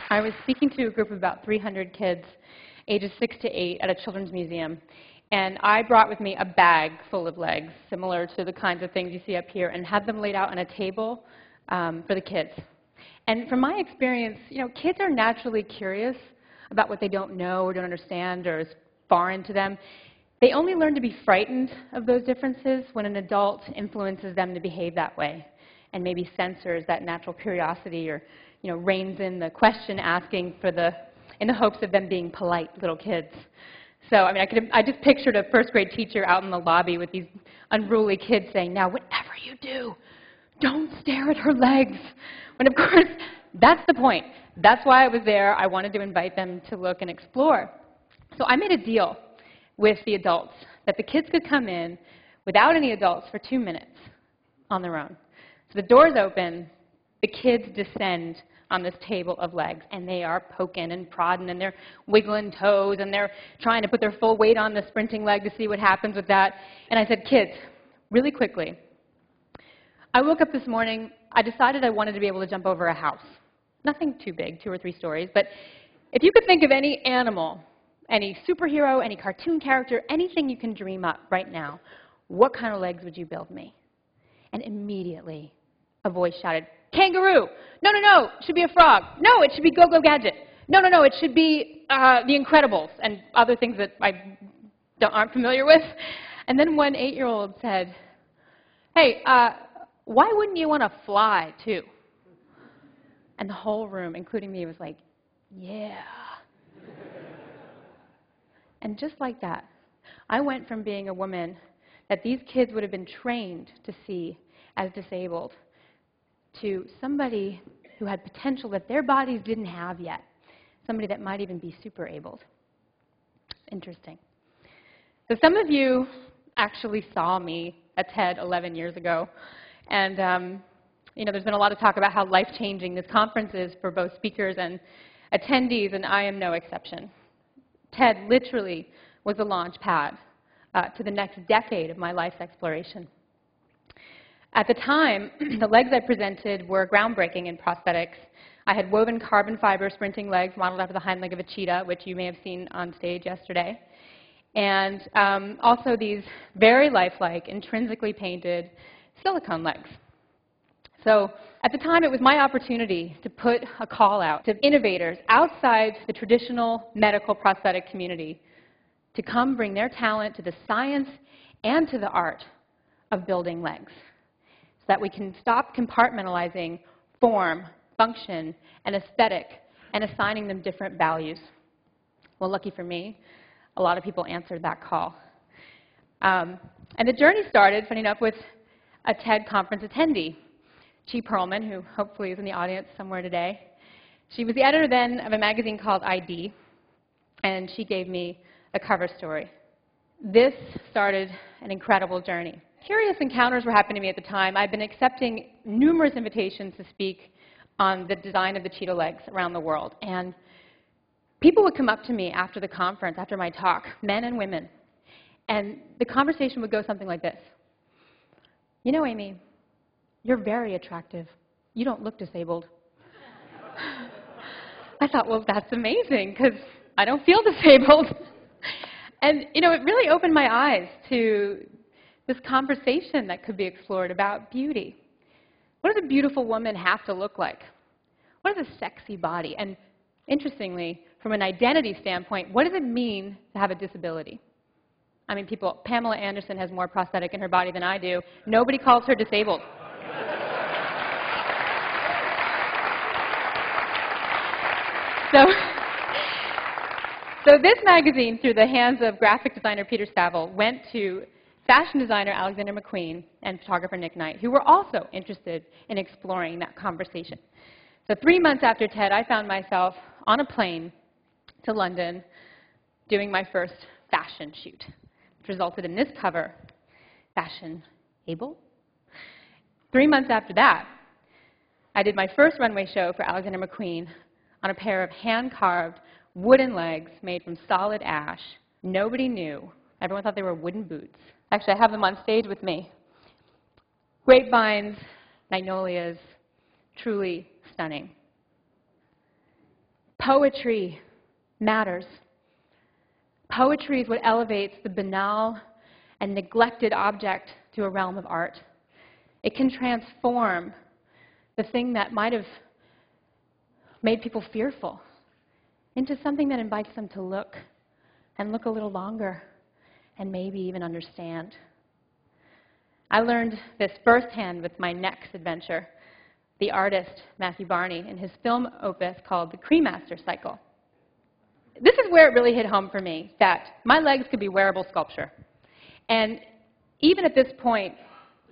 I was speaking to a group of about 300 kids, ages 6 to 8, at a children's museum. And I brought with me a bag full of legs, similar to the kinds of things you see up here, and had them laid out on a table for the kids. And from my experience, kids are naturally curious about what they don't know or don't understand or is foreign to them. They only learn to be frightened of those differences when an adult influences them to behave that way and maybe censors that natural curiosity or reins in the question asking in the hopes of them being polite little kids. So, I just pictured a first grade teacher out in the lobby with these unruly kids saying, "Now, whatever you do, don't stare at her legs." When, of course, that's the point. That's why I was there. I wanted to invite them to look and explore. So I made a deal with the adults that the kids could come in without any adults for 2 minutes on their own. So the doors open, the kids descend on this table of legs, and they are poking and prodding, and they're wiggling toes, and they're trying to put their full weight on the sprinting leg to see what happens with that. And I said, "Kids, really quickly, I woke up this morning, I decided I wanted to be able to jump over a house. Nothing too big, 2 or 3 stories, but if you could think of any animal, any superhero, any cartoon character, anything you can dream up right now, what kind of legs would you build me?" And immediately a voice shouted, "Kangaroo! No, no, no, it should be a frog. No, it should be Go-Go Gadget. No, no, no, it should be The Incredibles," and other things that I aren't familiar with. And then one 8-year-old said, "Hey, why wouldn't you want to fly, too?" And the whole room, including me, was like, "Yeah." And just like that, I went from being a woman that these kids would have been trained to see as disabled to somebody who had potential that their bodies didn't have yet, somebody that might even be super abled. Interesting. So some of you actually saw me at TED 11 years ago, and there's been a lot of talk about how life-changing this conference is for both speakers and attendees, and I am no exception. TED literally was a launch pad to the next decade of my life's exploration. At the time, the legs I presented were groundbreaking in prosthetics. I had woven carbon fiber sprinting legs modeled after the hind leg of a cheetah, which you may have seen on stage yesterday, and also these very lifelike, intrinsically painted silicone legs. So at the time, it was my opportunity to put a call out to innovators outside the traditional medical prosthetic community to come bring their talent to the science and to the art of building legs, so that we can stop compartmentalizing form, function, and aesthetic and assigning them different values. Well, lucky for me, a lot of people answered that call. And the journey started, funny enough, with a TED conference attendee, Chi Perlman, who hopefully is in the audience somewhere today. She was the editor then of a magazine called ID, and she gave me a cover story. This started an incredible journey. Curious encounters were happening to me at the time. I'd been accepting numerous invitations to speak on the design of the cheetah legs around the world, and people would come up to me after the conference, after my talk, men and women, and the conversation would go something like this. "You know, Aimee, you're very attractive. You don't look disabled." I thought, well, that's amazing, because I don't feel disabled. And, it really opened my eyes to this conversation that could be explored about beauty. What does a beautiful woman have to look like? What is a sexy body? And interestingly, from an identity standpoint, what does it mean to have a disability? Pamela Anderson has more prosthetic in her body than I do. Nobody calls her disabled. So this magazine, through the hands of graphic designer Peter Saville, went to fashion designer Alexander McQueen and photographer Nick Knight, who were also interested in exploring that conversation. So 3 months after TED, I found myself on a plane to London doing my first fashion shoot, which resulted in this cover, Fashion Able. 3 months after that, I did my first runway show for Alexander McQueen on a pair of hand-carved wooden legs made from solid ash. Nobody knew. Everyone thought they were wooden boots. Actually, I have them on stage with me. Grapevines, magnolias, truly stunning. Poetry matters. Poetry is what elevates the banal and neglected object to a realm of art. It can transform the thing that might have made people fearful into something that invites them to look, and look a little longer, and maybe even understand. I learned this firsthand with my next adventure, the artist Matthew Barney, in his film opus called The Cremaster Cycle. This is where it really hit home for me, that my legs could be wearable sculpture. And even at this point,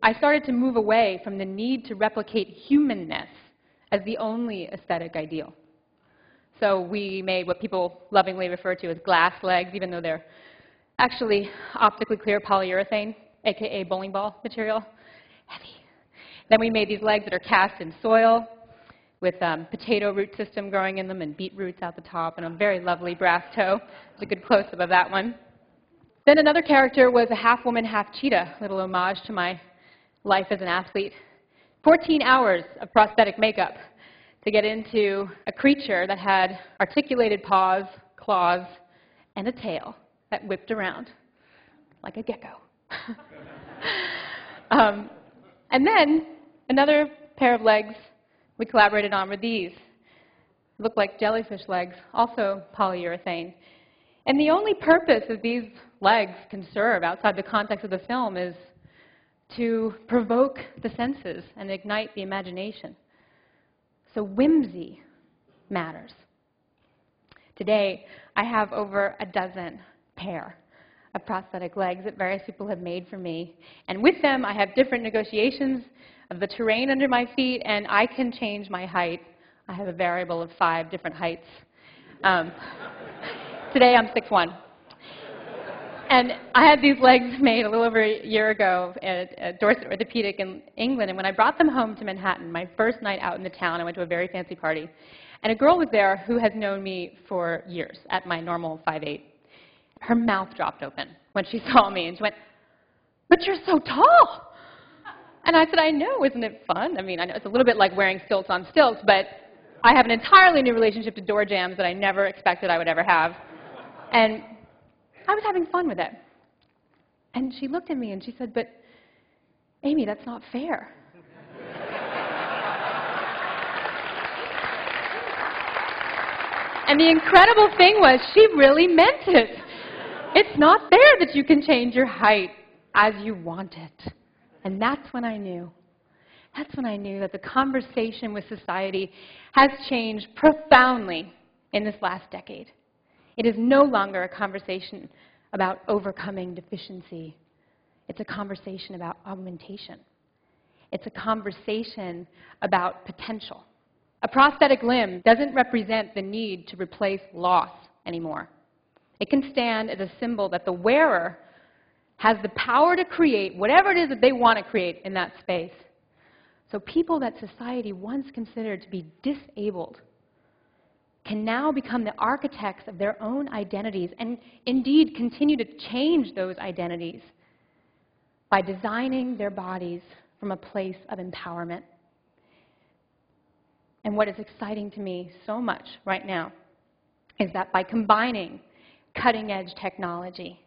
I started to move away from the need to replicate humanness as the only aesthetic ideal. So we made what people lovingly refer to as glass legs, even though they're actually optically clear polyurethane, aka bowling ball material. Heavy. Then we made these legs that are cast in soil with potato root system growing in them and beet roots out the top and a very lovely brass toe. There's a good close-up of that one. Then another character was a half woman, half cheetah, little homage to my life as an athlete. 14 hours of prosthetic makeup to get into a creature that had articulated paws, claws, and a tail that whipped around like a gecko. And then another pair of legs we collaborated on were these. Look like jellyfish legs, also polyurethane. And the only purpose that these legs can serve outside the context of the film is to provoke the senses and ignite the imagination. So whimsy matters. Today, I have over a dozen pair of prosthetic legs that various people have made for me. And with them, I have different negotiations of the terrain under my feet, and I can change my height. I have a variable of 5 different heights. Today, I'm 6'1". And I had these legs made a little over a year ago at Dorset Orthopedic in England, and when I brought them home to Manhattan, my first night out in the town, I went to a very fancy party, and a girl was there who has known me for years at my normal 5'8". Her mouth dropped open when she saw me, and she went, "But you're so tall!" And I said, "I know, isn't it fun?" I mean, I know it's a little bit like wearing stilts on stilts, but I have an entirely new relationship to door jams that I never expected I would ever have. And I was having fun with it. And she looked at me and she said, "But Aimee, that's not fair." And the incredible thing was, she really meant it. It's not fair that you can change your height as you want it. And that's when I knew. That's when I knew that the conversation with society has changed profoundly in this last decade. It is no longer a conversation about overcoming deficiency. It's a conversation about augmentation. It's a conversation about potential. A prosthetic limb doesn't represent the need to replace loss anymore. It can stand as a symbol that the wearer has the power to create whatever it is that they want to create in that space. So people that society once considered to be disabled can now become the architects of their own identities and indeed continue to change those identities by designing their bodies from a place of empowerment. And what is exciting to me so much right now is that by combining cutting-edge technology,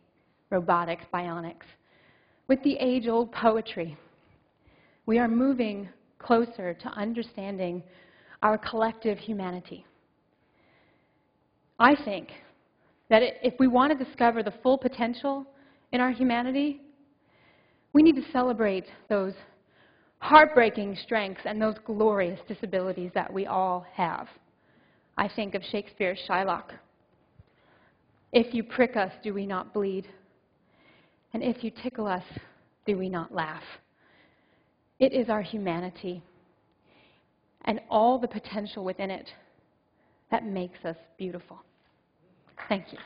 robotics, bionics, with the age-old poetry, we are moving closer to understanding our collective humanity. I think that if we want to discover the full potential in our humanity, we need to celebrate those heartbreaking strengths and those glorious disabilities that we all have. I think of Shakespeare's Shylock. "If you prick us, do we not bleed? And if you tickle us, do we not laugh?" It is our humanity and all the potential within it that makes us beautiful. Thank you.